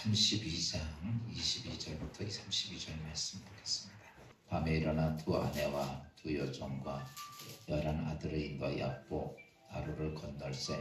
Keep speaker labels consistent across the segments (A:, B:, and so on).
A: 32장 22절부터 32절 말씀 보겠습니다. 밤에 일어나 두 아내와 두 여종과 11 아들을 인도하여 야보 나루를 건널세.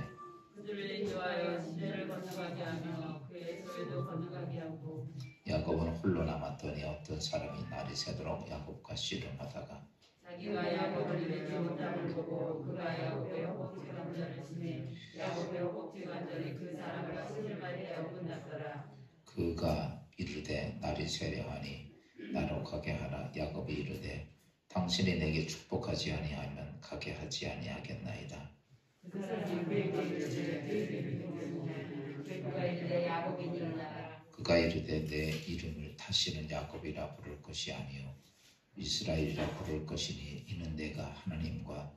B: 그들을 인도하여 시내를 건너가게 하며 그의 소유도 건너가게 하고
A: 야곱은 홀로 남았더니 어떤 사람이 날이 새도록 야곱과 씨름하다가
B: 자기가 야곱을 이르지 못함을 보고 그가 야곱의 허벅지 관절을 치매 야곱의 허벅지 관절이 그 사람과 씨름하여 끝났더라.
A: 그가 이르되 날이 새려 하니 나로 가게 하라. 야곱이 이르되 당신이 내게 축복하지 아니하면 가게 하지 아니하겠나이다.
B: 그 사람이 그에게 이르되 그가 이르되 야곱이니라.
A: 그가 이르되 내 이름을 다시는 야곱이라 부를 것이 아니요 이스라엘이라 부를 것이니 이는 내가 하나님과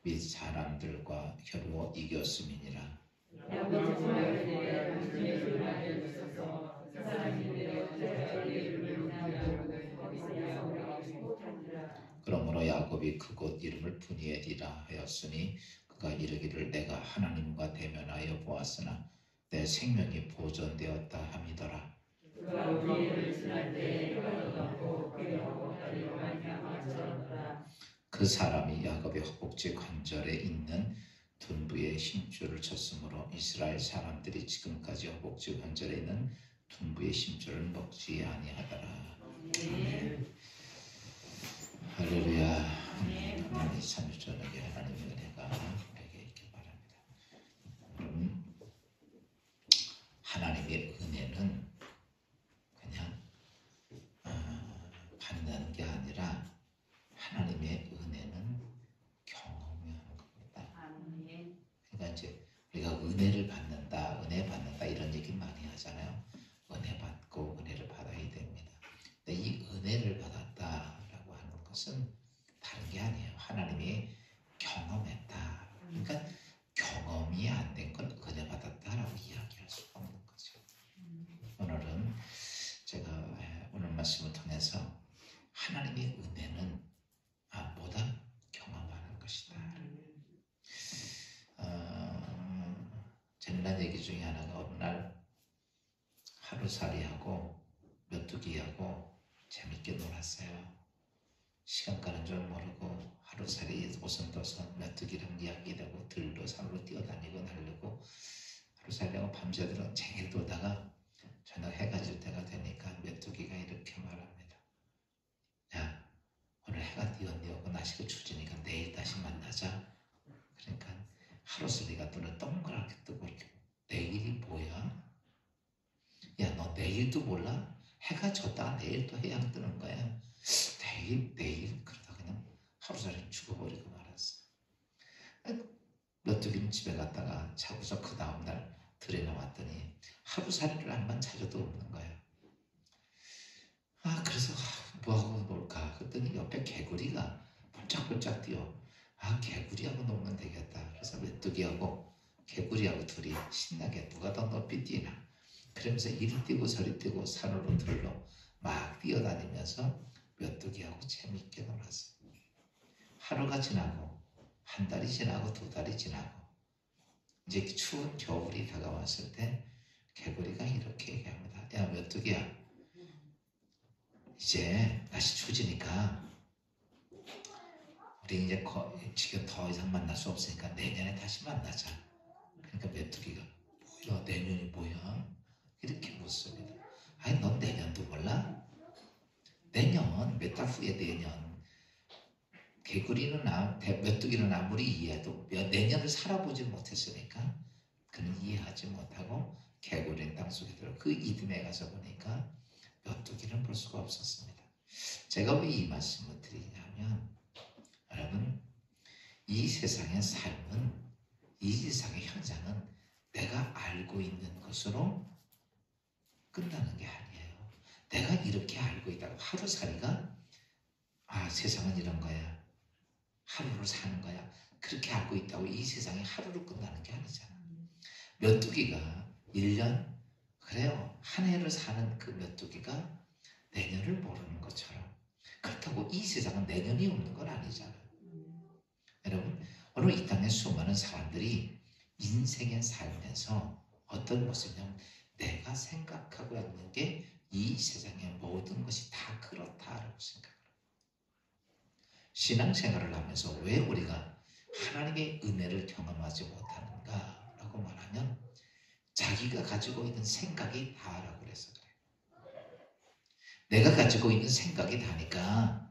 A: 및 사람들과 겨루어 이겼음이니라.
B: 야곱이 이르되 당신의 이름을 알려주소서. 그 사람이 이르되 어찌하여 내 이름을 인하여 거기서 야곱에게 축복하니라.
A: 그러므로 야곱이 그곳 이름을 브니엘이라 하였으니 그가 이르기를 내가 하나님과 대면하여 보았으나 내 생명이 보존되었다 함이더라.
B: 그가 우리를 지날 때 해가 떴고 그의 허벅다리로 말미암아 절었더라.
A: 그 사람이 야곱의 허벅지 관절에 있는 둔부의 힘줄을 쳤으므로 이스라엘 사람들이 지금까지 허벅지 관절에 있는 둔부의 힘줄을 먹지 아니하더라. 아멘. 할렐루야. 하나님 참 저녁에 하나님의 은혜가 우리에게 있길 바랍니다. 여러분, 하나님의 은혜는 그냥 받는 게 아니라 하나님의 은혜는 경험하는 겁니다. 그러니까 이제 우리가 은혜를 받는다, 은혜 받는다 이런 얘기 많이 하잖아요. 은혜 받고 은혜를 받아야 됩니다. 근데 이 은혜를 받았다라고 하는 것은 다른 게 아니에요. 하나님이 경험했다. 그러니까 경험이 안 된 건 은혜 받았다라고 이야기할 수가 없는 거죠. 오늘은 제가 오늘 말씀을 통해서 하나님의 은혜는 뭐다? 경험하는 것이다. 재미난 얘기 중에 하나가 어느 날 하루살이하고 메뚜기하고 재밌게 놀았어요. 시간 가는 줄 모르고 하루살이 오손도손 메뚜기랑 이야기하고 들로 산으로 뛰어다니고 날르고 하루살이하고 밤새도록 쟁여 돌다가 저녁 해가 질 때가 되니까 메뚜기가 이렇게 말합니다. 야, 오늘 해가 띄었네요. 날씨가 추워지니까 내일 다시 만나자. 그러니까 하루살이가 눈을 동그랗게 뜨고 이렇게 내일이 뭐야? 야, 너 내일도 몰라? 해가 졌다가 내일 또 해양 뜨는 거야. 내일 그러다 그냥 하루살이 죽어버리고 말았어. 메뚜기는 집에 갔다가 자고서 그 다음날 들에 나왔더니 하루살이를 한번 찾아도 없는 거야. 그래서 뭐하고 놀까? 그랬더니 옆에 개구리가 번쩍번쩍 뛰어. 개구리하고 놀면 되겠다. 그래서 메뚜기하고 개구리하고 둘이 신나게 누가 더 높이 뛰나. 그러면서 이리 뛰고 저리 뛰고 산으로 들로 막 뛰어다니면서 메뚜기하고 재밌게 놀았어요. 하루가 지나고 한 달이 지나고 두 달이 지나고 이제 추운 겨울이 다가왔을 때 개구리가 이렇게 얘기합니다. 야, 메뚜기야, 이제 날씨 추워지니까 우리 이제 지금 더 이상 만날 수 없으니까 내년에 다시 만나자. 그러니까 메뚜기가 뭐야, 내년이 뭐야? 이렇게 묻습니다. 아니, 넌 내년도 몰라? 내년, 몇 달 후에 내년. 개구리는 메뚜기는 아무리 이해해도 내년을 살아보지 못했으니까 그는 이해하지 못하고 개구리는 땅속에 들어 그 이듬해 가서 보니까 메뚜기는 볼 수가 없었습니다. 제가 왜 이 말씀을 드리냐면, 여러분, 이 세상의 삶은, 이 세상의 현장은 내가 알고 있는 것으로 끝나는 게 아니에요. 내가 이렇게 알고 있다고 하루살이가 세상은 이런 거야, 하루를 사는 거야, 그렇게 알고 있다고 이 세상이 하루로 끝나는 게 아니잖아. 메뚜기가 1년, 그래요, 한 해를 사는 그 메뚜기가 내년을 모르는 것처럼, 그렇다고 이 세상은 내년이 없는 건 아니잖아요. 여러분, 오늘 이 땅에 수많은 사람들이 인생에 살면서 어떤 모습이냐면 내가 생각하고 있는 게 이 세상의 모든 것이 다 그렇다라고 생각합니다. 신앙생활을 하면서 왜 우리가 하나님의 은혜를 경험하지 못하는가 라고 말하면 자기가 가지고 있는 생각이 다라고 그래서 그래요. 내가 가지고 있는 생각이 다니까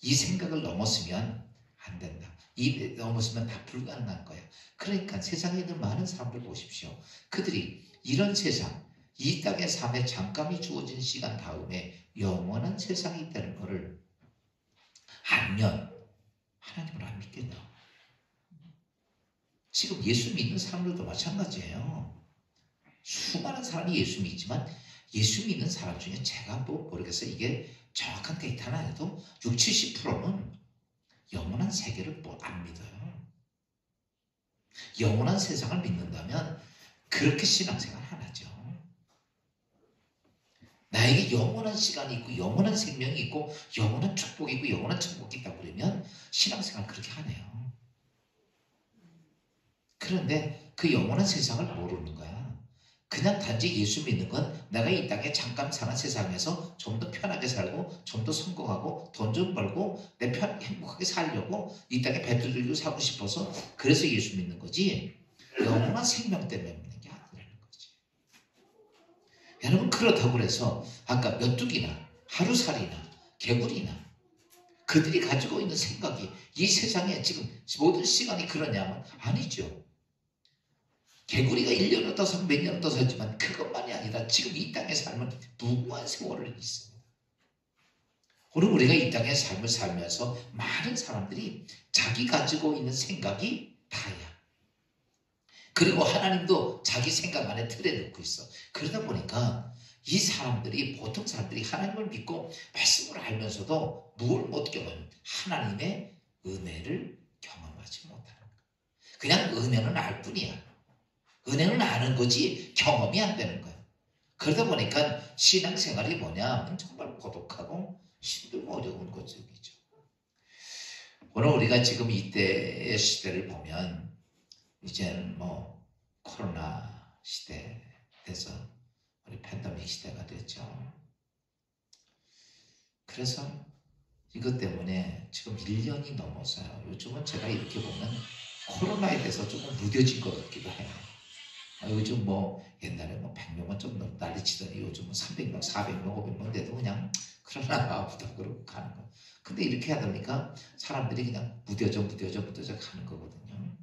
A: 이 생각을 넘었으면 안 된다. 이 넘었으면 다 불가능한 거야. 그러니까 세상에 있는 많은 사람들 보십시오. 그들이 이런 세상, 이 땅의 삶에 잠깐이 주어진 시간 다음에 영원한 세상이 있다는 것을 알면 하나님을 안 믿겠냐. 지금 예수 믿는 사람들도 마찬가지예요. 수많은 사람이 예수 믿지만 예수 믿는 사람 중에 제가 뭐 모르겠어요. 이게 정확한 데이터는 아니어도 60, 70%는 영원한 세계를 안 믿어요. 영원한 세상을 믿는다면 그렇게 신앙생활 안 하죠. 나에게 영원한 시간이 있고 영원한 생명이 있고 영원한 축복이 있고 영원한 천국이 있다고 그러면 신앙생활 그렇게 하네요. 그런데 그 영원한 세상을 모르는 거야. 그냥 단지 예수 믿는 건 내가 이 땅에 잠깐 사는 세상에서 좀 더 편하게 살고 좀 더 성공하고 돈 좀 벌고 내 행복하게 살려고 이 땅에 배틀들도 사고 싶어서 그래서 예수 믿는 거지 영원한 생명 때문에 믿는 게 아니라는 거지. 여러분 그렇다고 해서 아까 메뚜기나 하루살이나 개구리나 그들이 가지고 있는 생각이 이 세상에 지금 모든 시간이 그러냐면 아니죠. 개구리가 1년을 더 살고 몇 년을 더 살지만 그것만이 아니라 지금 이 땅의 삶은 무궁한 세월을 있습니다. 오늘 우리가 이 땅의 삶을 살면서 많은 사람들이 자기 가지고 있는 생각이 다야. 그리고 하나님도 자기 생각 안에 틀에 넣고 있어. 그러다 보니까 이 사람들이 보통 사람들이 하나님을 믿고 말씀을 알면서도 뭘 못 경험해요? 하나님의 은혜를 경험하지 못하는 거야. 그냥 은혜는 알 뿐이야. 은혜는 아는 거지 경험이 안 되는 거야. 그러다 보니까 신앙생활이 뭐냐 정말 고독하고 힘들고 어려운 거죠. 오늘 우리가 지금 이때의 시대를 보면 이제는 뭐 코로나 시대 돼서 우리 팬데믹 시대가 됐죠. 그래서 이것 때문에 지금 1년이 넘어서요. 요즘은 제가 이렇게 보면 코로나에 대해서 조금 무뎌진 것 같기도 해요. 요즘 뭐 옛날에 뭐 100명은 좀 난리치더니 요즘은 300명, 400명, 500명 돼도 그냥 그러나 아프다 그러고 가는 거. 근데 이렇게 하다 보니까 사람들이 그냥 무뎌져 가는 거거든요.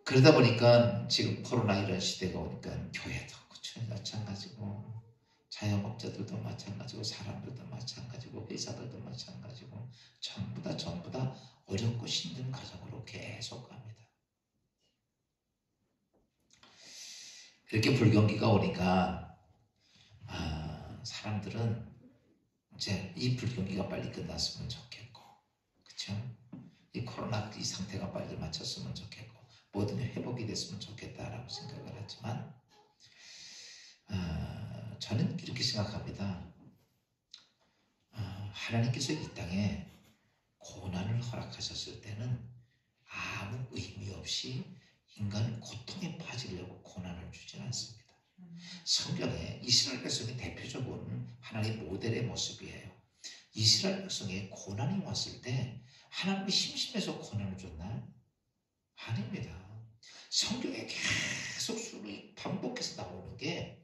A: 그러다 보니까 지금 코로나 이런 시대가 오니까 교회도 그쵸 마찬가지고 자영업자들도 마찬가지고 사람들도 마찬가지고 회사들도 마찬가지고 전부 다 어렵고 힘든 과정으로 계속 갑니다. 이렇게 불경기가 오니까 사람들은 이제 이 불경기가 빨리 끝났으면 좋겠고 그쵸? 이 코로나 이 상태가 빨리 맞췄으면 좋겠고 모든 회복이 됐으면 좋겠다라고 생각을 하지만 저는 이렇게 생각합니다. 하나님께서 이 땅에 고난을 허락하셨을 때는 아무 의미 없이 인간은 고통에 빠지려고 고난을 주지 않습니다. 성경에 이스라엘 백성의 대표적인 하나님의 모델의 모습이에요. 이스라엘 백성에 고난이 왔을 때 하나님이 심심해서 고난을 줬나요? 아닙니다. 성경에 계속 수를 반복해서 나오는 게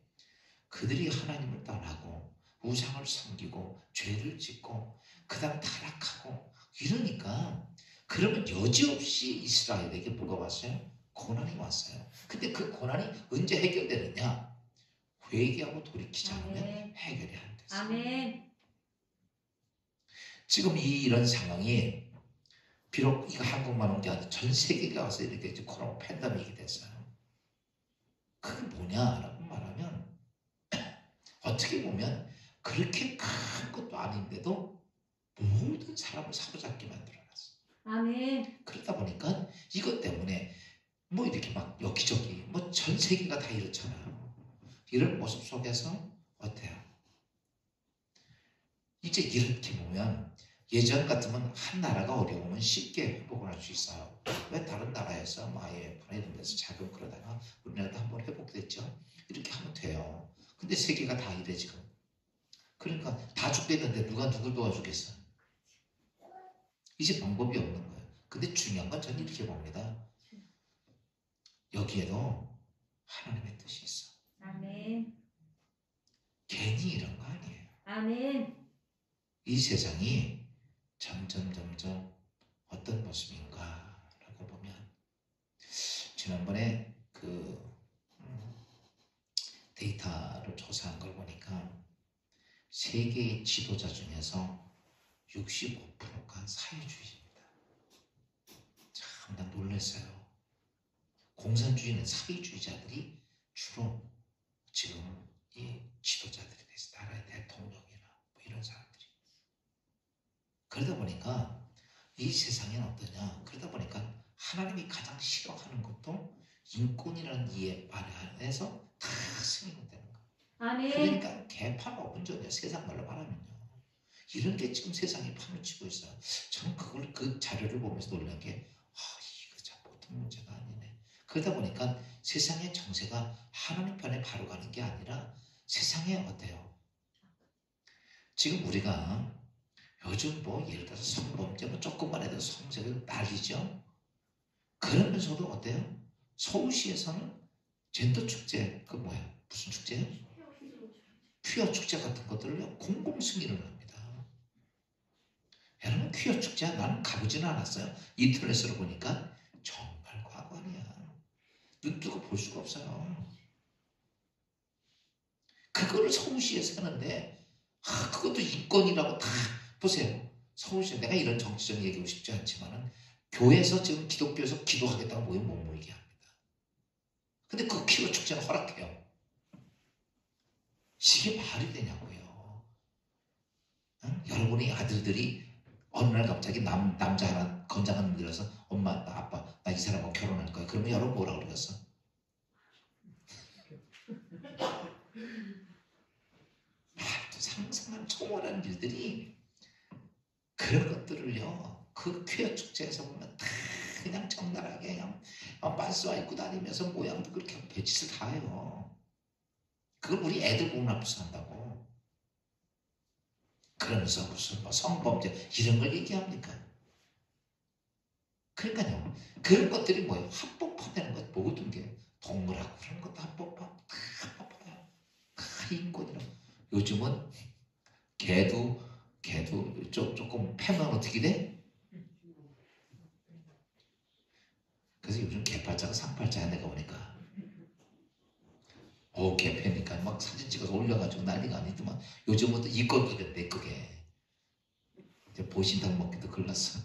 A: 그들이 하나님을 떠나고 우상을 섬기고 죄를 짓고 그 다음에 타락하고 이러니까 그러면 여지없이 이스라엘에게 뭐가 왔어요? 고난이 왔어요. 근데 그 고난이 언제 해결되느냐? 회개하고 돌이키지 않으면 해결이 안 됐어요.
B: 아멘.
A: 지금 이런 상황이 비록 이거 한국만 온 게 아니라 전 세계가 와서 이렇게 코로나 팬데믹이 됐어요. 그게 뭐냐라고 말하면 어떻게 보면 그렇게 큰 것도 아닌데도 모든 사람을 사로잡게 만들어놨어.
B: 아멘.
A: 그러다 보니까 이것 때문에 뭐 이렇게 막 여기저기 뭐 전 세계가 다 이렇잖아요. 이런 모습 속에서 어때요? 이제 이렇게 보면 예전 같으면 한 나라가 어려우면 쉽게 회복을 할 수 있어요. 왜 다른 나라에서 IMF나 이런 데서 자금 끌어다가 우리나라도 한번 회복됐죠. 이렇게 하면 돼요. 근데 세계가 다 이래 지금. 그러니까 다 죽겠는데 누가 누굴 도와주겠어? 이제 방법이 없는 거예요. 근데 중요한 건 저는 이렇게 봅니다. 여기에도 하나님의 뜻이 있어.
B: 아멘.
A: 괜히 이런 거 아니에요.
B: 아멘.
A: 이 세상이 점점 어떤 모습인가라고 보면 지난번에 그 데이터를 조사한 걸 보니까 세계의 지도자 중에서 65%가 사회주의입니다. 참 난 놀랐어요. 공산주의는 사회주의자들이 주로 지금 이 지도자들이 됐어요. 나라의 대통령이나 뭐 이런 사람들이. 그러다 보니까 이 세상에는 어떠냐? 그러다 보니까 하나님이 가장 싫어하는 것도 인권이라는 이해 안에서 다 승인이 되는 거예요.
B: 아멘.
A: 그러니까 개판 어분전이야. 세상 말로 말하면요. 이런 게 지금 세상에 판을 치고 있어요. 저는 그걸 그 자료를 보면서 놀란 게 이거 참 보통 문제가 아니네. 그러다 보니까 세상의 정세가 하나님 편에 바로 가는 게 아니라 세상에 어때요? 지금 우리가 요즘 뭐 예를 들어서 성범죄 뭐 조금만 해도 성세를 난리죠. 그러면서도 어때요? 서울시에서는 젠더 축제 그 뭐야 무슨 축제예요? 퀴어 축제 같은 것들을 공공 승인을 합니다. 여러분 퀴어 축제 나는 가보지는 않았어요. 인터넷으로 보니까 정말 과거이야. 눈 뜨고 볼 수가 없어요. 그거를 서울시에서 하는데 그것도 인권이라고 다 보세요. 서울시 내가 이런 정치적 얘기하고 싶지 않지만은 교회에서 지금 기독교에서 기도하겠다고 모이면 못 모이게 합니다. 근데 그 퀴어 축제는 허락해요. 이게 말이 되냐고요. 응? 여러분의 아들들이 어느 날 갑자기 남자 하나 건장한 놈 들어서 엄마 나 아빠 나 이 사람하고 결혼할 거야. 그러면 여러분 뭐라고 그러겠어? 말도 상상한 초월한 일들이 그런 것들을요 그 퀴어 축제에서 보면 다 그냥 적나라하게 그냥 빤스와 입고 다니면서 모양도 그렇게 배짓을 다 해요. 그걸 우리 애들 보면 앞에서 한다고. 그러면서 무슨 뭐 성범죄 이런 걸 얘기합니까? 그러니까요 그런 것들이 뭐예요? 합법화되는 것 모든 게 동물하고 그런 것도 합법화돼요. 다 인권이라고. 요즘은 개도 조금 패면 어떻게 돼? 그래서 요즘 개팔자가 상팔자야. 내가 보니까 개 패니까 막 사진 찍어서 올려가지고 난리가 아니더만 요즘은 또 이권이가 내 그게 이제 보신탕 먹기도 글렀어.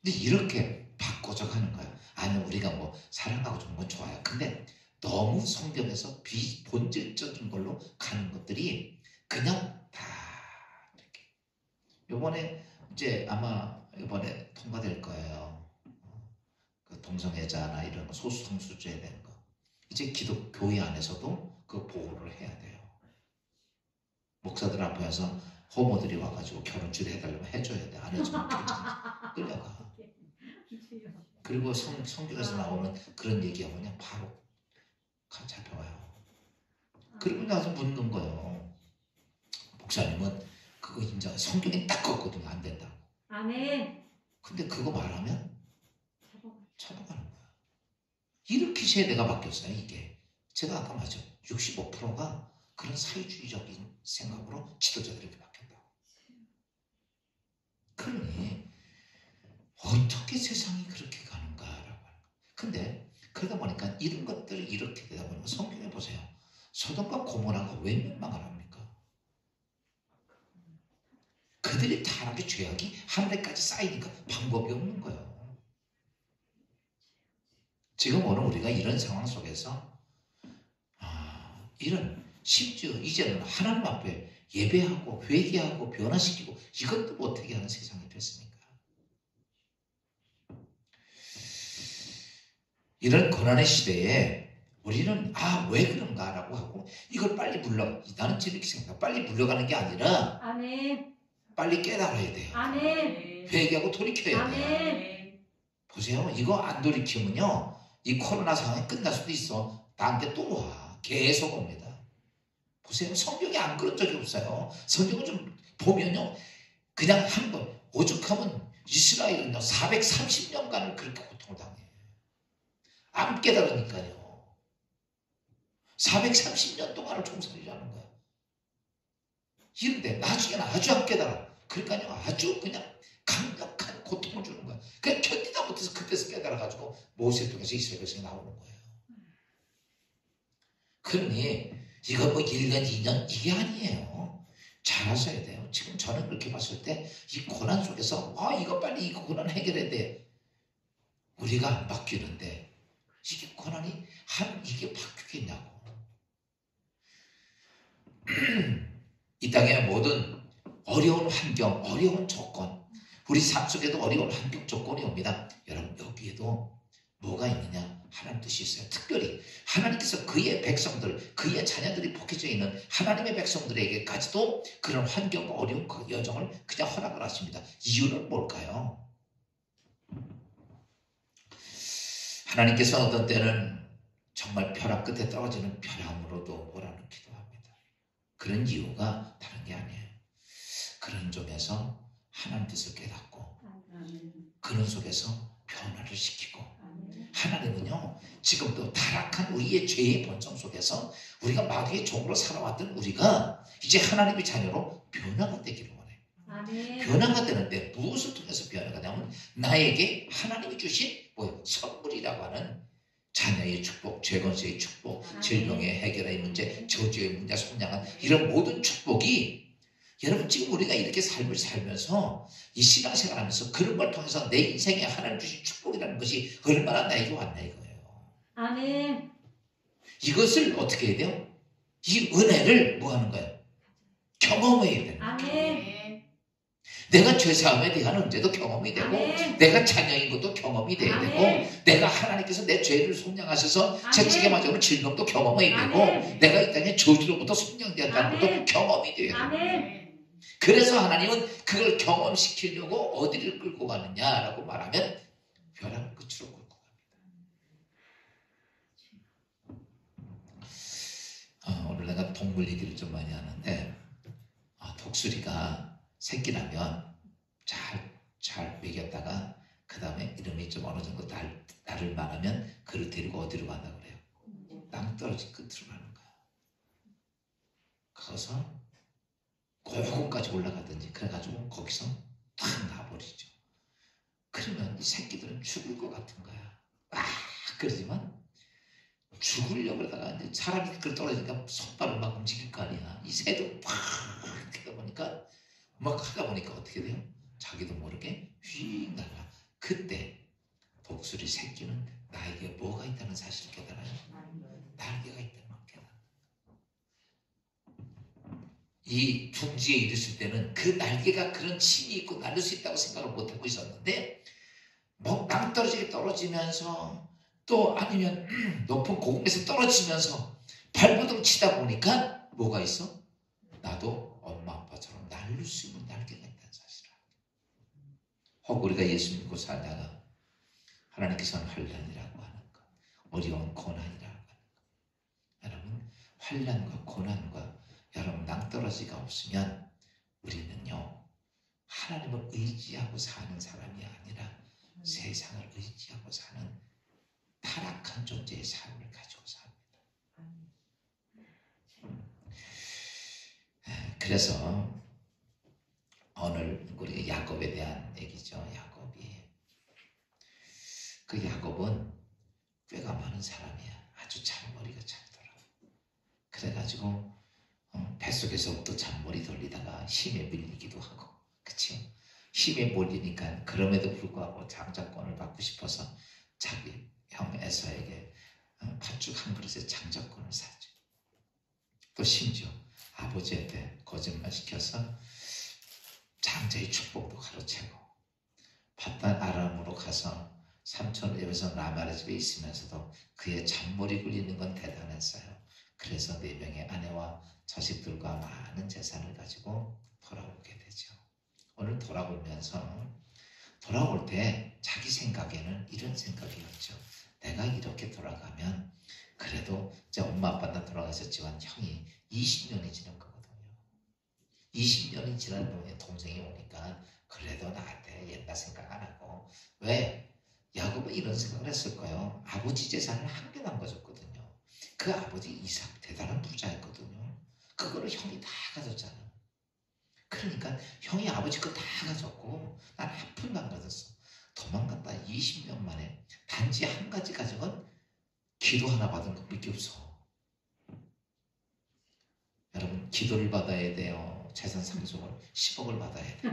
A: 근데 이렇게 바꿔져 가는 거야. 아니 우리가 뭐 사랑하고 좋은 건 좋아요. 근데 너무 성경에서 비본질적인 걸로 가는 것들이 그냥 다 이렇게. 요번에 이제 아마 이번에 통과될 거예요. 그 동성애자나 이런 소수 성수주에 대한 거. 이제 기독 교회 안에서도 그 보호를 해야 돼요. 목사들 앞에서 호모들이 와가지고 결혼주례 해달라면 해줘야 돼. 안 해주면 끌려가. 그리고 성경에서 나오는 그런 얘기하면 그냥 바로 잡혀가요. 그리고 나서 묻는 거예요. 목사님은 그거 인정 성경에 딱 걷거든요. 안 된다고.
B: 아멘.
A: 근데 그거 말하면 잡아가는 거야. 이렇게 세대가 바뀌었어요. 이게 제가 아까 말했죠. 65%가 그런 사회주의적인 생각으로 지도자들에게 바뀌었다고. 그러니 어떻게 세상이 그렇게 가는가라고 하는 거예요. 근데 그러다 보니까 이런 것들이 이렇게 되다 보니까 성경에 보세요. 소돔과 고모라가 왜 멸망을 합니까? 그들이 타락의 죄악이 하늘에까지 쌓이니까 방법이 없는 거예요. 지금 오늘 우리가 이런 상황 속에서 이런 심지어 이제는 하나님 앞에 예배하고 회개하고 변화시키고 이것도 못하게 하는 세상이 됐으니까 이런 고난의 시대에 우리는 왜 그런가라고 하고 이걸 빨리 나는 이렇게 생각해. 빨리 물러가는 게 아니라
B: 아멘.
A: 빨리 깨달아야 돼요.
B: 아멘.
A: 회개하고 돌이켜야 돼요.
B: 아멘.
A: 보세요. 이거 안 돌이키면요, 이 코로나 상황이 끝날 수도 있어. 나한테 또 와. 계속 옵니다. 보세요. 성경이 안 그런 적이 없어요. 성경을 좀 보면요, 그냥 한 번, 오죽하면 이스라엘은요, 430년간을 그렇게 고통을 당해요. 안 깨달으니까요. 430년 동안을 종살이라는 거야. 이런데 나중에는 아주 안 깨달아. 그러니까요, 아주 그냥 강력한 고통을 주는 거야. 그냥 견디다 못해서 그때서 깨달아가지고 모세 통해서 이스라엘 백성이 나오는 거예요. 그러니 이거 뭐 1년, 2년 이게 아니에요. 잘 하셔야 돼요. 지금 저는 그렇게 봤을 때 이 고난 속에서 이거 빨리 이 고난 해결해야 돼. 우리가 안 바뀌는데 이게 고난이 이게 바뀌겠냐고. 이 땅의 모든 어려운 환경, 어려운 조건, 우리 삶 속에도 어려운 환경 조건이 옵니다. 여러분, 여기에도 뭐가 있느냐? 하나님 뜻이 있어요. 특별히 하나님께서 그의 백성들, 그의 자녀들이 복해져 있는 하나님의 백성들에게까지도 그런 환경과 어려운 그 여정을 그냥 허락을 하십니다. 이유는 뭘까요? 하나님께서 어떤 때는 정말 벼락 끝에 떨어지는 벼랑으로도 몰아넣기도 합니다. 그런 이유가 다른 게 아니에요. 그런 쪽에서 하나님 뜻을 깨닫고 그런 속에서 변화를 시키고, 하나님은요, 지금도 타락한 우리의 죄의 본성 속에서 우리가 마귀의 종으로 살아왔던 우리가 이제 하나님의 자녀로 변화가 되기를 원해요.
B: 아멘.
A: 변화가 되는데 무엇을 통해서 변화가 되냐면 나에게 하나님이 주신 선물이라고 하는 자녀의 축복, 죄건세의 축복, 질병의 해결의 문제, 저주의 문제, 속량한 이런 모든 축복이, 여러분 지금 우리가 이렇게 삶을 살면서 이 신앙생활 하면서 그런 걸 통해서 내 인생에 하나님 주신 축복이라는 것이 얼마나 나에게 왔나 이거예요.
B: 아멘.
A: 이것을 어떻게 해야 돼요? 이 은혜를 뭐 하는 거예요? 경험해야 되는 거예요.
B: 아멘.
A: 내가 죄사함에 대한 은혜도 경험이 되고,
B: 아멘.
A: 내가 자녀인 것도 경험이 돼야
B: 아멘.
A: 되고, 내가 하나님께서 내 죄를 속량하셔서 채찍에 맞아오는 질병도 경험이 되고,
B: 아멘.
A: 내가 이 땅에 저주로부터 속량되었다는 것도
B: 아멘.
A: 경험이 돼야 돼요.
B: 아멘.
A: 그래서 하나님은 그걸 경험시키려고 어디를 끌고 가느냐라고 말하면 벼랑 끝으로 끌고 갑니다. 오늘 내가 동물 얘기를 좀 많이 하는데, 독수리가 새끼 나면 잘 먹였다가 그 다음에 이름이 좀 어느 정도 날을 만하면 그를 데리고 어디로 간다고 그래요? 낭떠러지 끝으로 가는 거야. 거기서 고군까지 올라가든지 그래가지고 거기서 탁 놔버리죠. 그러면 이 새끼들은 죽을 것 같은 거야. 그러지만 죽으려고 그러다가 이제 사람이 그걸 떨어지니까 손발을 막 움직일 거 아니야. 이 새도 팍 하다 보니까 막 하다 보니까 어떻게 돼요? 자기도 모르게 휙 날아. 그때 독수리 새끼는 나에게 뭐가 있다는 사실을 깨달아요. 날개가 있다는 걸 깨달아요. 이 둥지에 이르실 때는 그 날개가 그런 힘이 있고 날릴 수 있다고 생각을 못하고 있었는데, 뭐 낭떠러지게 떨어지면서 또 아니면 높은 고공에서 떨어지면서 발버둥 치다 보니까 뭐가 있어? 나도 엄마 아빠처럼 날릴 수 있는 날개가 있다는 사실을. 혹 우리가 예수 믿고 살다가 하나님께서는 환난이라고 하는 것, 어려운 고난이라고 하는 것, 여러분 환난과 고난과 여러분 낭떠러지가 없으면 우리는요 하나님을 의지하고 사는 사람이 아니라 세상을 의지하고 사는 타락한 존재의 삶을 가지고 삽니다. 그래서 오늘 우리가 야곱에 대한 얘기죠. 그 야곱은 꾀가 많은 사람이야. 아주 잔머리가 짧더라. 그래가지고 뱃속에서부터 잔머리 돌리다가 힘에 밀리기도 하고, 그치요? 힘에 몰리니까 그럼에도 불구하고 장자권을 받고 싶어서 자기 형 에서에게 팥죽 한 그릇에 장자권을 사죠. 또 심지어 아버지한테 거짓말 시켜서 장자의 축복도 가로채고, 바단 아람으로 가서 삼촌 에베소 라말의 집에 있으면서도 그의 잔머리 굴리는 건 대단했어요. 그래서 4명의 아내와 자식들과 많은 재산을 가지고 돌아오게 되죠. 돌아올 때 자기 생각에는 이런 생각이었죠. 내가 이렇게 돌아가면 그래도 이제 엄마 아빠 다 돌아가셨지만 형이 20년이 지난 거거든요. 20년이 지난 동안에 동생이 오니까 그래도 나한테 옛날 생각 안 하고, 왜? 야곱은 이런 생각을 했을 거예요. 아버지 재산을 한 개 남겨줬거든요. 그 아버지 이삭 대단한 부자였거든요. 그거를 형이 다 가졌잖아. 그러니까 형이 아버지 거 다 가졌고 난 한 푼도 안 가졌어. 도망갔다 20년 만에 단지 한 가지 가져간 기도 하나 받은 것밖에 없어. 여러분, 기도를 받아야 돼요. 재산 상속을 10억을 받아야 돼.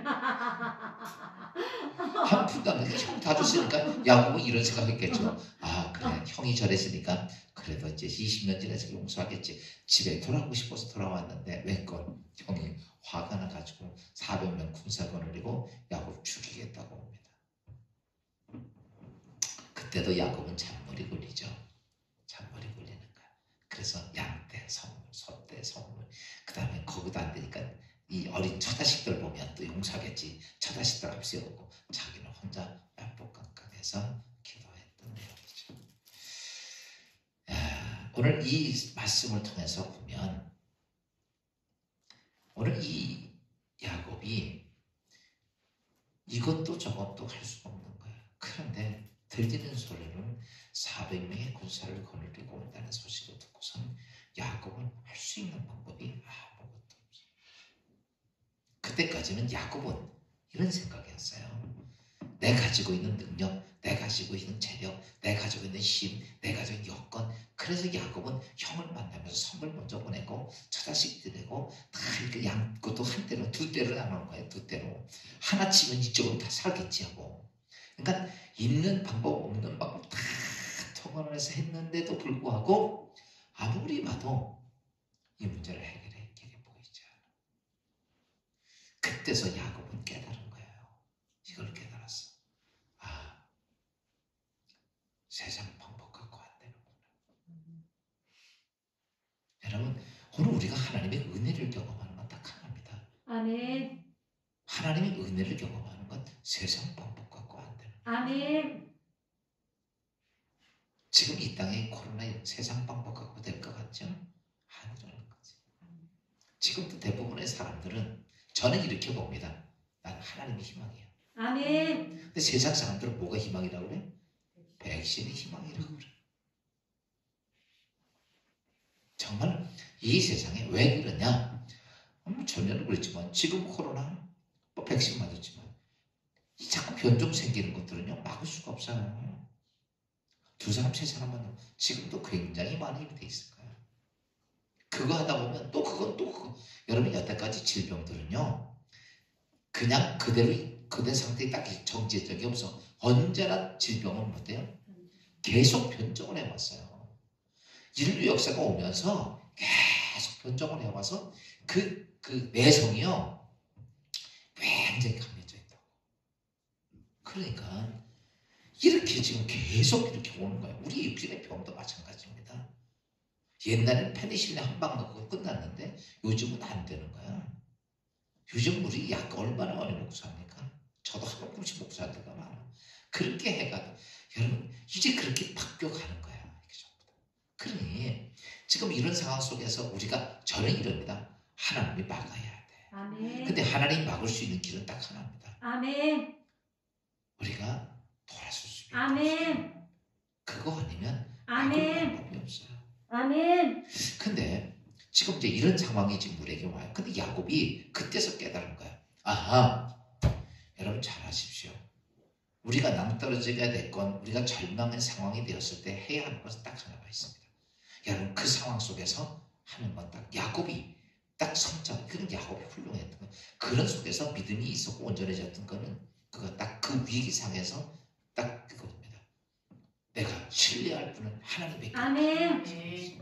A: 한 푼도 안 가지고 형 다 줬으니까 야곱은 이런 생각했겠죠. 아, 그래, 형이 저랬으니까 그래도 이제 20년 지나서 용서하겠지. 집에 돌아가고 싶어서 돌아왔는데 웬걸 형이 화가 나가지고 400명 군사관을 내리고 야곱 죽이겠다고 합니다. 그때도 야곱은 잔머리 굴리죠. 잔머리 굴리는 거야. 그래서 양떼 선물, 소떼 선물, 그 다음에 거기도 안 되니까 이 어린 처자식들 보면 또 용서하겠지. 처자식들 앞세우고 자기는 혼자 뺨복강강해서 기도했던 내용이죠. 오늘 이 말씀을 통해서 보면 오늘 이 야곱이 이것도 저것도 할 수가 없는 거야. 그런데 들리는 소리는 400명의 군사를 거느리고 온다는 소식을 듣고선 야곱은 할 수 있는 방법이 아무것도 없어요. 그때까지는 야곱은 이런 생각이었어요. 내 가지고 있는 능력, 내 가지고 있는 재력, 내 가지고 있는 힘, 내 가지고 있는 여건. 그래서 야곱은 형을 만나면서 선물 먼저 보내고 처자식 드리고 다 이렇게 양것도 한 대로 두 대로 나누는 거예요. 두 대로. 하나 치면 이쪽으로 다 살겠지 하고. 그러니까 있는 방법 없는 방법 다 통화를 해서 했는데도 불구하고 아무리 봐도 이 문제를 해결할 길이 보이지 않아. 그때서 야곱은 깨달은 거예요. 이걸 깨달았어. 아, 세상 방법 갖고 안 되는구나. 여러분, 오늘 우리가 하나님의 은혜를 경험하는 건 딱 하나입니다.
B: 아멘.
A: 하나님의 은혜를 경험하는 건 세상 방법 갖고 안 되는 거예요.
B: 아멘.
A: 지금 이 땅에 코로나 세상 방법 갖고 될 것 같죠? 아니라는 거지. 지금도 대부분의 사람들은 저는 이렇게 봅니다. 난 하나님의 희망이에요.
B: 아멘.
A: 근데 세상 사람들은 뭐가 희망이라고 그래? 백신이 희망이라고 그래. 정말 이 세상에 왜 그러냐? 전에는 그랬지만 지금 코로나 뭐 백신 맞았지만 이 자꾸 변종 생기는 것들은요 막을 수가 없어요. 두 사람 세 사람은 지금도 굉장히 많은 힘이 돼 있을 거예요. 그거 하다 보면 또 그건 또 그거. 여러분 여태까지 질병들은요 그냥 그대 상태에 딱 정제적이 없어. 언제나 질병은 뭐대요? 계속 변종을 해왔어요. 인류 역사가 오면서 계속 변종을 해와서 그 내성이요 굉장히 강해져 있다고. 그러니까 이렇게 지금 계속 이렇게 오는 거예요. 우리 육신의 병도 마찬가지입니다. 옛날에는 페니실린 한 방 먹고 끝났는데 요즘은 안 되는 거야. 요즘 우리 약 얼마나 많이 먹고 삽니까? 저도 한 움큼씩 먹고 살 때가 많아. 그렇게 해가지고 여러분 이제 그렇게 바뀌어가는 거야. 이게 전부 다. 그러니 지금 이런 상황 속에서 우리가 저는 이럽니다. 하나님이 막아야 돼.
B: 아멘.
A: 근데 하나님이 막을 수 있는 길은 딱 하나입니다.
B: 아멘.
A: 우리가 돌아설 수 있는
B: 아멘.
A: 그거 아니면
B: 아멘.
A: 방법이 없어요.
B: 아멘.
A: 근데 지금 이제 이런 상황이 지금 우리에게 와요. 근데 야곱이 그때서 깨달은 거야. 아하, 여러분 잘 아십시오. 우리가 낭떠러지가 됐건 우리가 절망의 상황이 되었을 때 해야 하는 것은 딱 하나가 있습니다. 여러분 그 상황 속에서 하는 건 딱 야곱이 딱 성장, 그런 야곱이 훌륭했던 거. 그런 속에서 믿음이 있었고 온전해졌던 거는 그거 딱 그 위기상에서 딱 그겁니다. 내가 신뢰할 분은 하나님밖에
B: 아멘.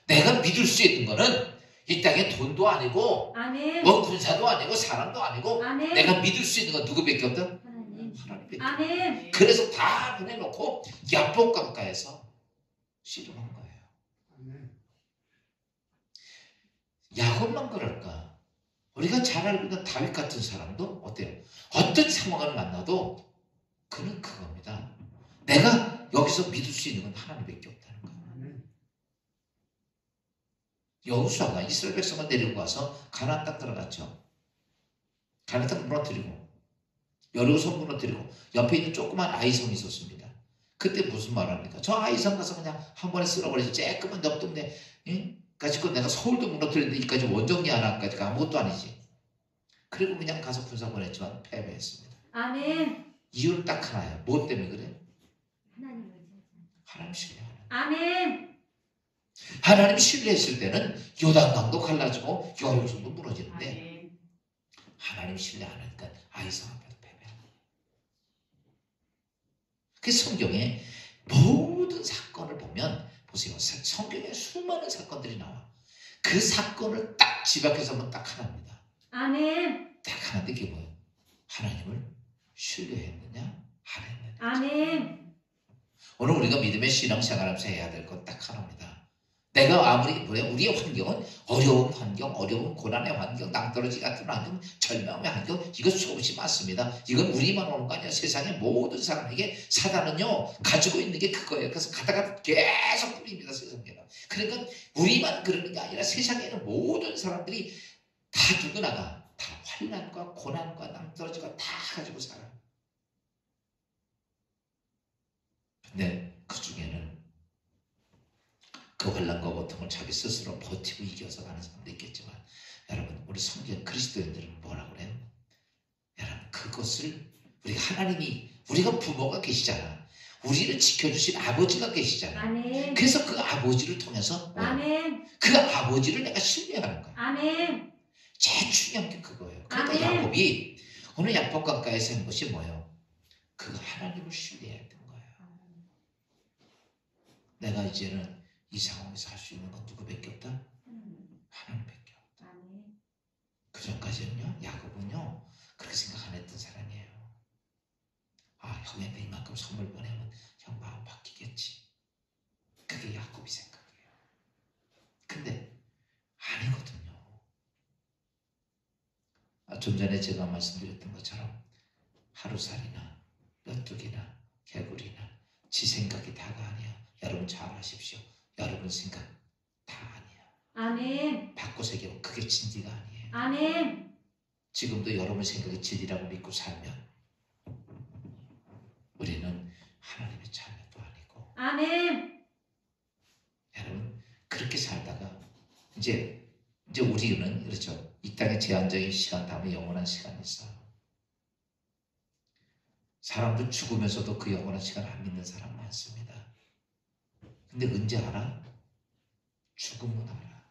A: 내가 믿을 수 있는 거는 이 땅에 돈도 아니고
B: 아멘.
A: 뭐 군사도 아니고 사람도 아니고
B: 아멘.
A: 내가 믿을 수 있는 건 누구밖에 없다?
B: 하나님.
A: 하나님밖에.
B: 아멘.
A: 그래서 다 보내놓고 야복강가에서 씨름한 거예요. 야곱만 그럴까? 우리가 잘 알고 있는 다윗 같은 사람도 어때요? 어떤 상황을 만나도 그는 그겁니다. 내가 여기서 믿을 수 있는 건 하나님밖에 없다는 거예요. 여호수아가 이스라엘 백성을 데리고 와서 가나안 땅 들어갔죠. 가나안 땅 무너뜨리고 여리고성 무너뜨리고 옆에 있는 조그만 아이성이 있었습니다. 그때 무슨 말 합니까? 저 아이성 가서 그냥 한 번에 쓸어버리지 쬐끔만 냅두면 가지고 내가 서울도 무너뜨리는데 이까지 원정리 하나까지 아무것도 아니지. 그리고 그냥 가서 군사 보냈지만 패배했습니다.
B: 아멘.
A: 이유는 딱 하나예요. 무엇 때문에 그래? 하나님 신뢰하는.
B: 아멘.
A: 하나님 신뢰했을 때는 요단강도 갈라지고 여리고성도 무너지는데 하나님 신뢰 안 하니까 아이성 앞에도 패배하는 거예요. 그 성경에 모든 사건을 보면 보세요. 성경에 수많은 사건들이 나와. 그 사건을 딱 집약해서 하면 딱 하나입니다.
B: 아멘.
A: 딱 하나인데 그게 뭐예요? 하나님을 신뢰했느냐 안 했느냐.
B: 아멘.
A: 오늘 우리가 믿음의 신앙생활하면서 해야 될 건 딱 하나입니다. 내가 아무리 우리의 환경은 어려운 환경, 어려운 고난의 환경, 낭떠러지 같은 환경, 절망의 환경 이거 수없이 많습니다. 이건 우리만 오는 거 아니야. 세상의 모든 사람에게 사단은요 가지고 있는 게 그거예요. 그래서 가다가 계속 뿌립니다. 세상에는. 그러니까 우리만 그러는 게 아니라 세상에는 모든 사람들이 다 누구나가 다 환난과 고난과 낭떠러지가 다 가지고 살아요. 근데 그 중에는 그 환난과 고통을 자기 스스로 버티고 이겨서 가는 사람도 있겠지만 여러분 우리 성경 그리스도인들은 뭐라고 그래요? 여러분 그것을 우리가 부모가 계시잖아. 우리를 지켜주신 아버지가 계시잖아.
B: 아멘.
A: 그래서 그 아버지를 통해서
B: 아멘.
A: 그 아버지를 내가 신뢰하는 거야.
B: 아멘.
A: 제일 중요한 게 그거예요. 그러니까
B: 아멘.
A: 야곱이 오늘 야복강가에서 한 것이 뭐예요? 그 하나님을 신뢰했던 거예요. 내가 이제는 이 상황에서 할 수 있는 건 누구밖에 없다? 하나님밖에 없다. 그 전까지는요, 야곱은요, 그렇게 생각 안 했던 사람이에요. 아, 형한테 이만큼 선물 보내면 형 마음 바뀌겠지. 그게 야곱이 생각이에요. 근데 아니거든요. 좀 전에 제가 말씀드렸던 것처럼 하루살이나 몇둑이나 개구리나 지 생각이 다가 아니야. 여러분 잘 아십시오. 여러분 생각 다 아니야.
B: 아멘.
A: 바꿔 새기면 그게 진리가 아니에요.
B: 아멘.
A: 지금도 여러분 생각이 진리라고 믿고 살면 우리는 하나님의 자녀도 아니고.
B: 아멘.
A: 여러분 그렇게 살다가 이제 우리는 그렇죠. 이 땅의 제한적인 시간 다음에 영원한 시간이 있어요. 사람도 죽으면서도 그 영원한 시간을 안 믿는 사람 많습니다. 근데 언제 알아? 죽으면 알아.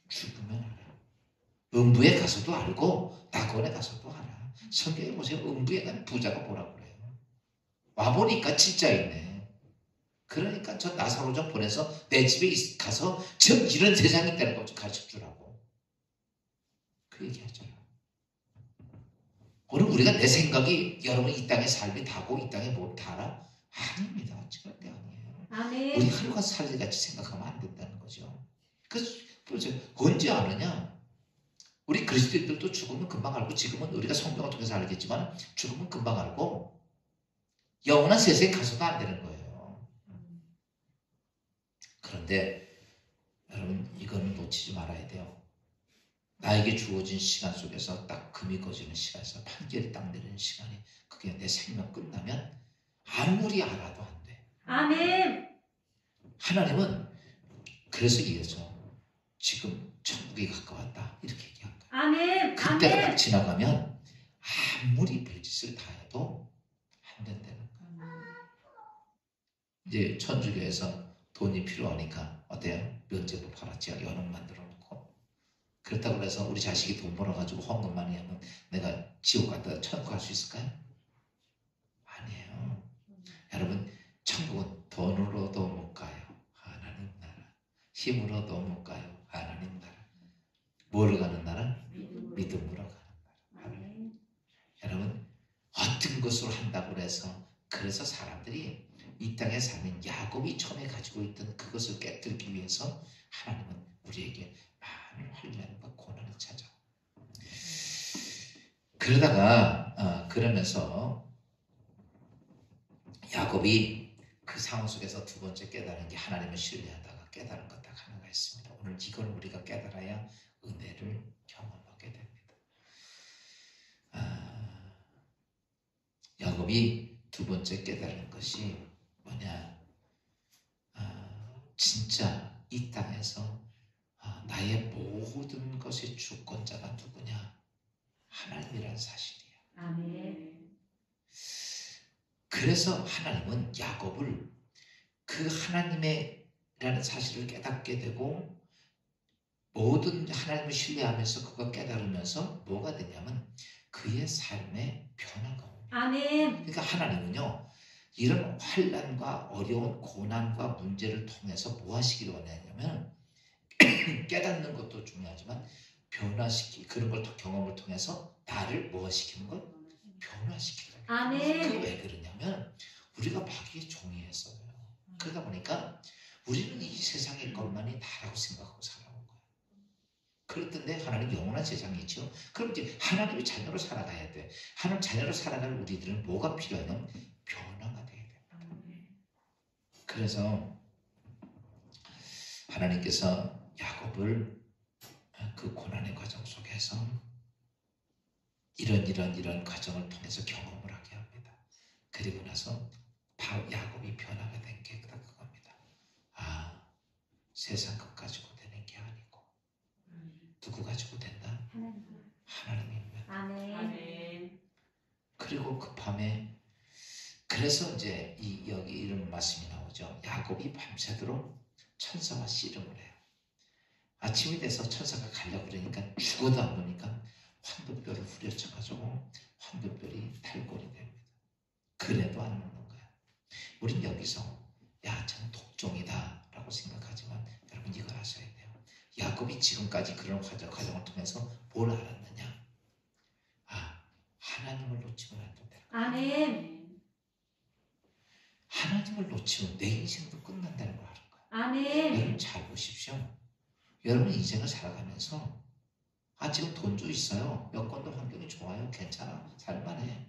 A: 죽으면 알아. 음부에 가서도 알고 낙원에 가서도 알아. 성경에 보세요. 음부에 간 부자가 뭐라고 그래요? 와보니까 진짜 있네. 그러니까 저 나사로 좀 보내서 내 집에 가서 저 이런 세상이 있다는 걸 좀 가르쳐주라고. 그 얘기하잖아. 오늘 우리가 내 생각이 여러분 이 땅의 삶이 다고 이 땅에 뭐 다라? 아닙니다. 절대 아니에요.
B: 아멘.
A: 우리 하루가 살일같이 생각하면 안 된다는 거죠. 그래서 언제 아느냐? 우리 그리스도인들도 죽으면 금방 알고 지금은 우리가 성경을 통해서 알겠지만 죽으면 금방 알고 영원한 세상에 가서도 안 되는 거예요. 그런데 여러분 이거는 놓치지 말아야 돼요. 나에게 주어진 시간 속에서 딱 금이 꺼지는 시간에서 판결이 딱 내리는 시간이 그게 내 생명 끝나면 아무리 알아도 안 돼.
B: 아멘.
A: 하나님은 그래서 얘기하죠. 지금 천국이 가까웠다 이렇게 얘기한 거예요.
B: 아멘.
A: 그때가 딱
B: 아멘.
A: 지나가면 아무리 별짓을 다 해도 안 된다는 거예요. 이제 천주교에서 돈이 필요하니까 어때요? 면제부 팔았지요. 연옥 만들어 놓고. 그렇다고 해서 우리 자식이 돈 벌어가지고 헌금 많이 하면 내가 지옥 갔다 천국 갈 수 있을까요? 아니에요. 여러분 천국은 돈으로도 못 가요. 하나님 나라. 힘으로도 못 가요. 하나님 나라. 뭐로 가는 나라? 믿음으로 가는 나라. 하나님. 여러분 어떤 것으로 한다고 해서 그래서 사람들이 이 땅에 사는 야곱이 처음에 가지고 있던 그것을 깨뜨리기 위해서 하나님은 우리에게 많은 환란과 고난을 찾아. 그러다가 그러면서 야곱이 그 상황 속에서 두 번째 깨달은 게 하나님을 신뢰하다가 깨달은 것 딱 하나가 있습니다. 오늘 이걸 우리가 깨달아야 은혜를 경험하게 됩니다. 야곱이 두 번째 깨달은 것이 뭐냐? 진짜 이 땅에서 나의 모든 것의 주권자가 누구냐? 하나님이라는 사실이에요.
B: 아멘.
A: 그래서 하나님은 야곱을 그 하나님이라는 사실을 깨닫게 되고 모든 하나님을 신뢰하면서 그걸 깨달으면서 뭐가 되냐면 그의 삶의 변화가 옵니다.
B: 아멘.
A: 그러니까 하나님은요 이런 환난과 어려운 고난과 문제를 통해서 뭐 하시기를 원하냐면 깨닫는 것도 중요하지만 그런 걸 경험을 통해서 나를 뭐 시키는 것? 변화시키는 거예요.
B: 아멘.
A: 그게 왜 그러냐면 우리가 마귀의 종이었어요. 그러다 보니까 우리는 이 세상의 것만이 다라고 생각하고 살아온 거예요. 그랬던데 하나님 영원한 세상이 있죠. 그럼 이제 하나님의 자녀로 살아가야 돼. 하나님 자녀로 살아갈 우리들은 뭐가 필요하냐면 변화가 돼야 됩니다. 그래서 하나님께서 야곱을 그 고난의 과정 속에서 이런 과정을 통해서 경험을 하게 합니다. 그리고 나서 야곱이 변화가 된 게 그겁니다. 세상 것 가지고 되는 게 아니고 누구 가지고 된다? 하나님입니다.
B: 아멘.
A: 그리고 그 밤에 그래서 이제 여기 이런 말씀이 나오죠. 야곱이 밤새도록 천사와 씨름을 해요. 아침이 돼서 천사가 가려고 그러니까 죽어도 안 보니까 환도뼈를 후려쳐가지고 환도뼈이 탈골이 됩니다. 그래도 안 먹는 거야. 우린 여기서 참 독종이다 라고 생각하지만 여러분 이걸 아셔야 돼요. 야곱이 지금까지 그런 과정을 통해서 뭘 알았느냐? 하나님을 놓치면 안 된다.
B: 아멘.
A: 하나님을 놓치면 내 인생도 끝난다는 걸 아는 거야.
B: 아멘.
A: 여러분 잘 보십시오. 여러분 인생을 살아가면서 지금 돈도 있어요. 여건도 환경이 좋아요. 괜찮아. 살만해.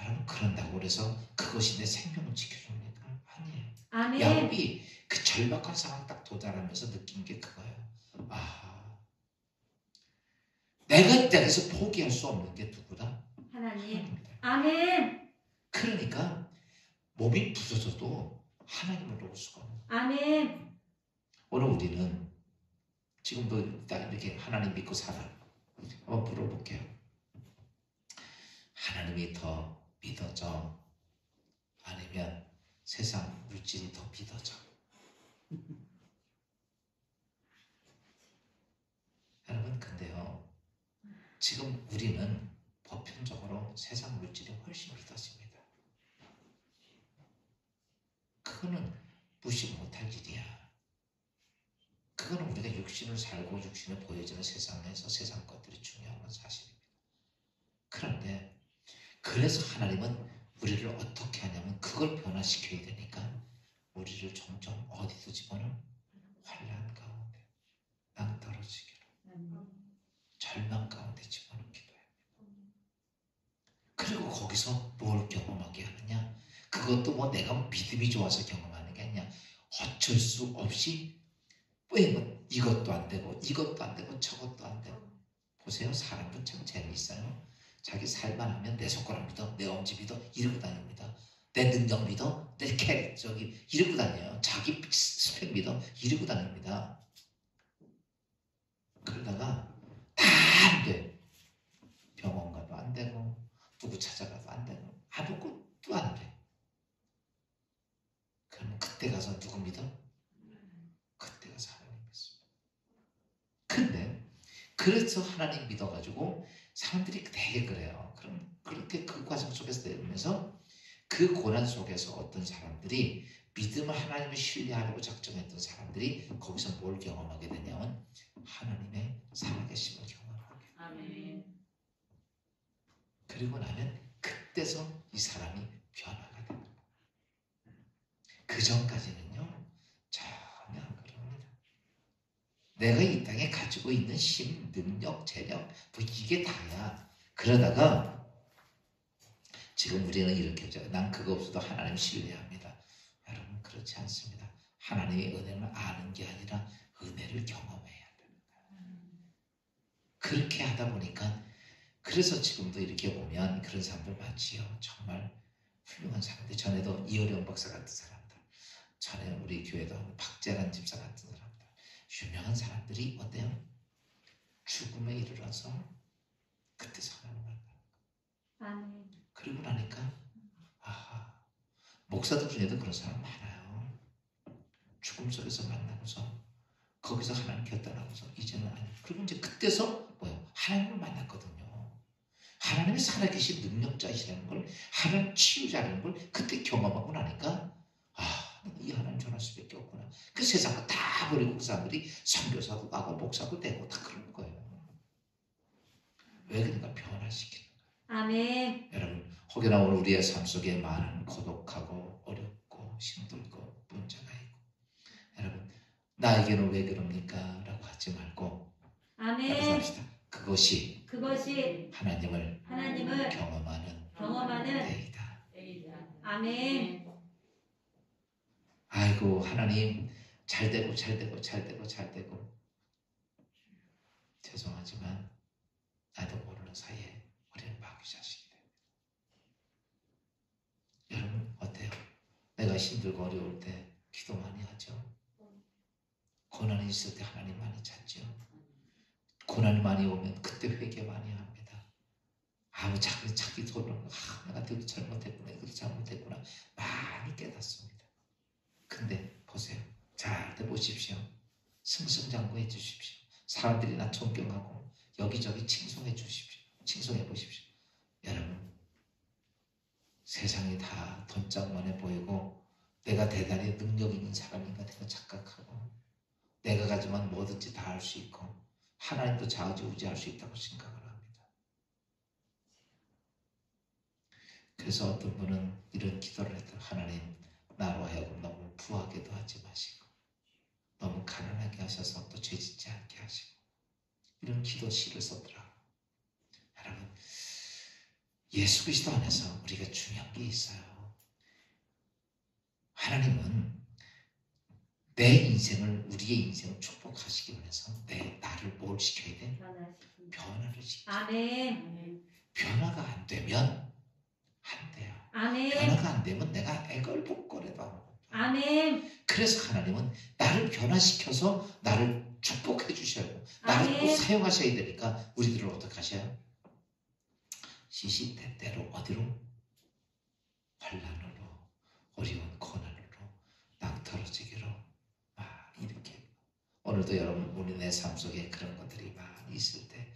A: 여러분 그런다고 그래서 그것이 내 생명을 지켜줍니까? 아니에요.
B: 아멘.
A: 야곱이 그 절박한 상황 딱 도달하면서 느낀 게 그거예요. 내가 이 땅에서 포기할 수 없는 게 누구다?
B: 하나님.
A: 하나님이다.
B: 아멘.
A: 그러니까 몸이 부서져도 하나님을 놓을 수가 없는 거예요.
B: 아멘.
A: 오늘 우리는 지금도 딱 이렇게 하나님 믿고 살아. 한번 물어볼게요. 하나님이 더 믿어져? 아니면 세상 물질이 더 믿어져? 여러분 근데요 지금 우리는 보편적으로 세상 물질이 훨씬 믿어집니다. 그거는 무시 못할 일이야. 그거는 우리가 육신을 살고 육신을 보여지는 세상에서 세상 것들이 중요한 건 사실입니다. 그런데 그래서 하나님은 우리를 어떻게 하냐면 그걸 변화시켜야 되니까 우리를 종종 어디서 집어넣어? 환난 가운데 낭떠러지기로 절망 가운데 집어넣기도 해요. 그리고 거기서 뭘 경험하게 하느냐? 그것도 뭐 내가 믿음이 좋아서 경험하는 게 아니냐. 어쩔 수 없이 이것도 안 되고 이것도 안 되고 저것도 안 되고. 보세요. 사람은 참 재미있어요. 자기 살만 하면 내 손가락 믿어, 내 엄지 믿어 이러고 다닙니다. 내 능력 믿어, 내 이러고 다녀요. 자기 스펙 믿어 이러고 다닙니다. 그러다가 다 안 돼. 병원 가도 안 되고 누구 찾아가도 안 되고 아무것도 안 돼. 그러면 그때 가서 누구 믿어? 그때 가서 하나님 믿습니다. 근데 그래서 하나님 믿어가지고 사람들이 되게 그래요. 그럼 그렇게 그 과정 속에서 내면서 그 고난 속에서 어떤 사람들이 믿음을 하나님을 신뢰하려고 작정했던 사람들이 거기서 뭘 경험하게 되냐면 하나님의 살아계심을 경험하게 돼요.
B: 아멘.
A: 그리고 나면 그때서 이 사람이 변화가 됩니다. 그 전까지는요 전혀 안 그럽니다. 내가 이 땅에 가지고 있는 힘, 능력, 재력 뭐 이게 다야. 그러다가 지금 우리는 이렇게 하죠. 난 그거 없어도 하나님 신뢰합니다. 여러분 그렇지 않습니다. 하나님의 은혜는 아는 게 아니라 은혜를 경험해야 됩니다. 그렇게 하다 보니까 그래서 지금도 이렇게 보면 그런 사람들 많지요. 정말 훌륭한 사람들. 전에도 이어령 박사 같은 사람들, 전에 우리 교회도 박재란 집사 같은 사람들, 유명한 사람들이 어때요? 죽음에 이르러서 그때서 하나님을 만나는 거예요. 그리고 나니까 아하, 목사들 중에도 그런 사람 많아요. 죽음 속에서 만나고서 거기서 하나님 결단하고서 이제는 아니야. 그리고 이제 그때서 뭐요? 하나님을 만났거든요. 하나님이 살아계신 능력자이시라는 걸, 하나님 치유자라는 걸 그때 경험하고 나니까 이 하나님 전할 수밖에 없구나. 그 세상을 다 버리고 그 사람들이 선교사도 나고 목사도 되고 다 그런 거예요. 왜 그러니까 변화시키는 거예요.
B: 아멘.
A: 여러분 혹여나 오늘 우리의 삶 속에 많은 고독하고 어렵고 힘들고 문제가 있고, 여러분 나에게는 왜 그럽니까? 라고 하지 말고
B: 아멘.
A: 합시다. 그것이 하나님을 경험하는 때이다.
B: 아멘.
A: 아이고 하나님 잘되고 죄송하지만 나도 모르는 사이에 우리는 마귀 자식이 됩니다. 여러분 어때요? 내가 힘들고 어려울 때 기도 많이 하죠. 고난이 있을 때 하나님 많이 찾죠. 고난이 많이 오면 그때 회개 많이 합니다. 자기 돌아오는 내가 이것도 잘못했구나, 이것도 잘못했구나 많이 깨닫습니다. 근데 보세요. 잘 보십시오. 승승장구해 주십시오. 사람들이 나 존경하고 여기저기 칭송해 주십시오. 칭송해 보십시오. 여러분 세상이 다 돈짝만해 보이고 내가 대단히 능력 있는 사람인가 내가 착각하고 내가 가지면 뭐든지 다 할 수 있고 하나님도 좌우지우지할 수 있다고 생각을 합니다. 그래서 어떤 분은 이런 기도를 했다. 하나님 나로 하여금 너무 부하게도 하지 마시고 너무 가난하게 하셔서 또 죄짓지 않게 하시고 이런 기도 시를 썼더라고요. 여러분 예수 그리스도 안에서 우리가 중요한 게 있어요. 하나님은 내 인생을, 우리의 인생을 축복하시기 위해서 나를 뭘 시켜야 돼? 변화를 시켜야 돼.
B: 아멘.
A: 변화가 안 되면 안 돼요.
B: 아멘.
A: 변화가 안 되면 내가 애걸복걸해도 아무것도.
B: 아멘.
A: 그래서 하나님은 나를 변화시켜서 나를 축복해 주셔야 하고 나를 또 사용하셔야 되니까 우리들을 어떻게 하셔요? 시시때때로 어디로? 환난으로, 어려운 고난으로, 낭떠러지기로 막 이렇게. 오늘도 여러분 우리 내 삶 속에 그런 것들이 많이 있을 때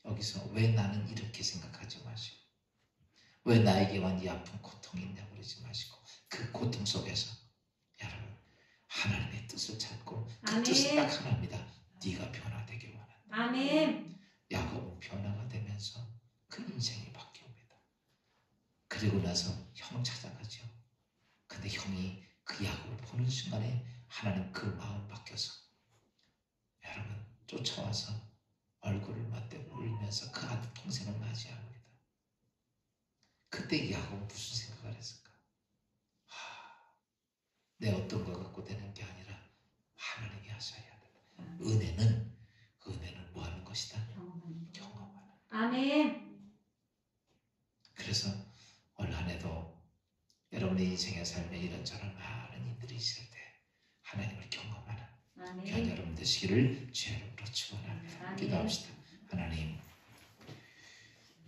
A: 여기서 왜 나는 이렇게 생각하지 마시고 왜 나에게만 이 아픈 고통이 있냐고 그러지 마시고 그 고통 속에서 여러분 하나님의 뜻을 찾고 그 뜻은 딱 하나입니다. 네가 변화되길 원한다.
B: 아멘.
A: 야곱은 변화가 되면서 그 인생이 바뀝니다. 그리고 나서 형 찾아가죠. 근데 형이 그 야곱을 보는 순간에 하나님 그 마음 바뀌어서 여러분 쫓아와서 얼굴을 맞대고 울면서 그 아들 동생을 맞이합니다. 그때 야곱은 무슨 생각을 했을까? 내 어떤 걸 갖고 되는 게 아니라 하나님이 하셔야 된다. 은혜는 뭐 하는 것이다? 경험하는.
B: 아멘.
A: 그래서 올 한 해도 여러분의 인생의 삶에 이런저런 많은 일들이 있을 때 하나님을 경험하는 귀한 여러분 되시기를 주의 이름으로 축원합니다. 기도합시다. 하나님,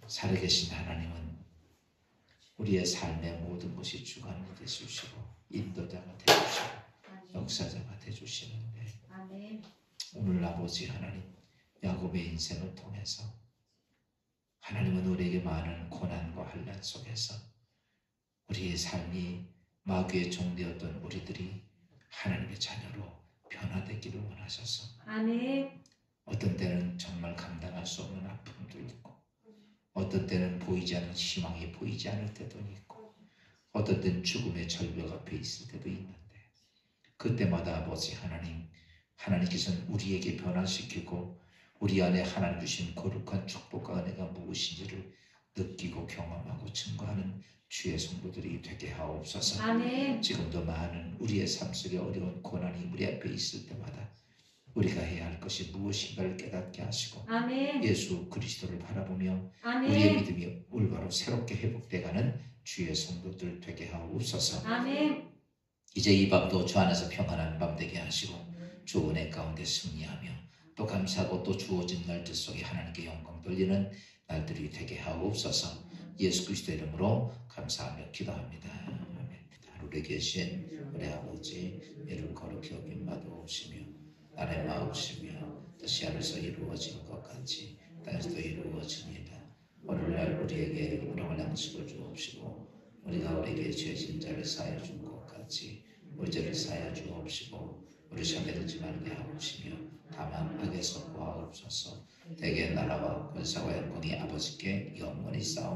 A: 살아계신 하나님은 우리의 삶의 모든 것이 주관이 되시고 인도자가 되시고 역사자가 되주시는데 오늘 아버지 하나님 야곱의 인생을 통해서 하나님은 우리에게 많은 고난과 환난 속에서 우리의 삶이 마귀의 종되었던 우리들이 하나님의 자녀로 변화되기를 원하셔서 어떤 때는 정말 감당할 수 없는 아픔도 있고 어떤 때는 보이지 않는 희망이 보이지 않을 때도 있고 어떤 때는 죽음의 절벽 앞에 있을 때도 있는데 그때마다 아버지 하나님 하나님께서는 우리에게 변화시키고 우리 안에 하나님 주신 거룩한 축복과 은혜가 무엇인지를 느끼고 경험하고 증거하는 주의 성도들이 되게 하옵소서.
B: 아멘.
A: 지금도 많은 우리의 삶 속에 어려운 고난이 우리 앞에 있을 때마다 우리가 해야 할 것이 무엇인가를 깨닫게 하시고
B: 아멘.
A: 예수 그리스도를 바라보며
B: 아멘.
A: 우리의 믿음이 올바로 새롭게 회복돼가는 주의 성도들 되게 하옵소서.
B: 아멘.
A: 이제 이 밤도 주 안에서 평안한 밤 되게 하시고 주 은혜 가운데 승리하며 또 감사하고 또 주어진 날들 속에 하나님께 영광 돌리는 날들이 되게 하옵소서. 예수 그리스도의 이름으로 감사하며 기도합니다. 아멘. 하늘에 계신 우리 아버지, 이름 거룩히 여김 받으시며 나의 마음이시며 뜻이 하늘에서 이루어진 것 같이 땅에서도 이루어지니이다. 오늘날 우리에게 일용할 양식을 주옵시고 우리가 우리에게 죄진 자를 사하여 준 것 같이 우리 죄를 사하여 주옵시고 우리 시험에 들지 말게 하옵시며 다만 악에서 구하옵소서. 대개 나라와 권세와 영광이 아버지께 영원히 쌓아